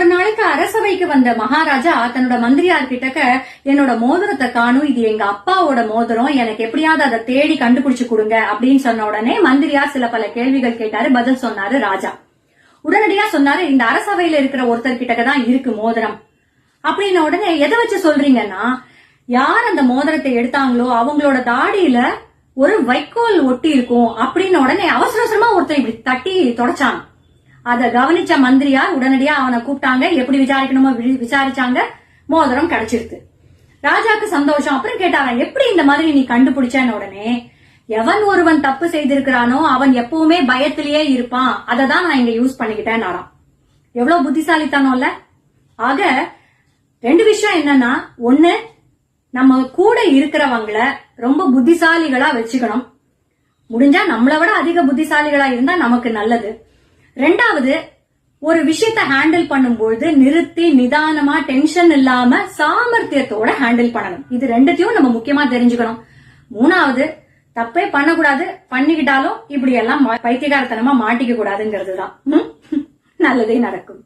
ஒரு நாளைக்கு அரசவைக்கு வந்த மகாராஜா தன்னோட மந்திரியார் கிட்டக்க என்னோட மோதிரத்தை காணும், இது எங்க அப்பாவோட மோதிரம், எனக்கு எப்படியாவது அதை தேடி கண்டுபிடிச்சு கொடுங்க அப்படின்னு சொன்ன உடனே மந்திரியார் சில பல கேள்விகள் கேட்டாரு, பதில் சொன்னாரு ராஜா. உடனடியா சொன்னாரு, இந்த அரசவையில இருக்கிற ஒருத்தர் கிட்டக்கதான் இருக்கு மோதிரம் அப்படின்ன உடனே எதை வச்சு சொல்றீங்கன்னா, யார் அந்த மோதிரத்தை எடுத்தாங்களோ அவங்களோட தாடியில ஒரு வைக்கோல் ஒட்டி இருக்கும் அப்படின்னு உடனே அவசர அவசரமா ஒருத்தர் இப்படி தட்டி தொடச்சான். அத கவனிச்ச மந்திரியார் உடனடியா அவனை கூப்பிட்டாங்க, எப்படி விசாரிக்கணுமோ விசாரிச்சாங்க, மோதிரம் கிடைச்சிருக்கு. ராஜாக்கு சந்தோஷம். அப்புறம் கேட்டாராம், எப்படி இந்த மாதிரி நீ கண்டுபிடிச்சேன்னு உடனே, எவன் ஒருவன் தப்பு செய்திருக்கிறானோ அவன் எப்பவுமே பயத்திலேயே இருப்பான், அததான் நான் இங்க யூஸ் பண்ணிக்கிட்டேன். எவ்வளவு புத்திசாலித்தானோல்ல. ஆக ரெண்டு விஷயம் என்னன்னா, ஒண்ணு நம்ம கூட இருக்கிறவங்கள ரொம்ப புத்திசாலிகளா வச்சுக்கணும், முடிஞ்சா நம்மளை விட அதிக புத்திசாலிகளா இருந்தா நமக்கு நல்லது. ரெண்டாவது, ஒரு விஷயத்த ஹேண்டில் பண்ணும்போது நிறுத்தி நிதானமா டென்ஷன் இல்லாம சாமர்த்தியத்தோட ஹேண்டில் பண்ணணும். இது ரெண்டுத்தையும் நம்ம முக்கியமா தெரிஞ்சுக்கணும். மூணாவது, தப்பே பண்ணக்கூடாது, பண்ணிக்கிட்டாலும் இப்படி எல்லாம் பைத்தியகாரத்தனமா மாட்டிக்க கூடாதுங்கிறது தான். நல்லதே நடக்கும்.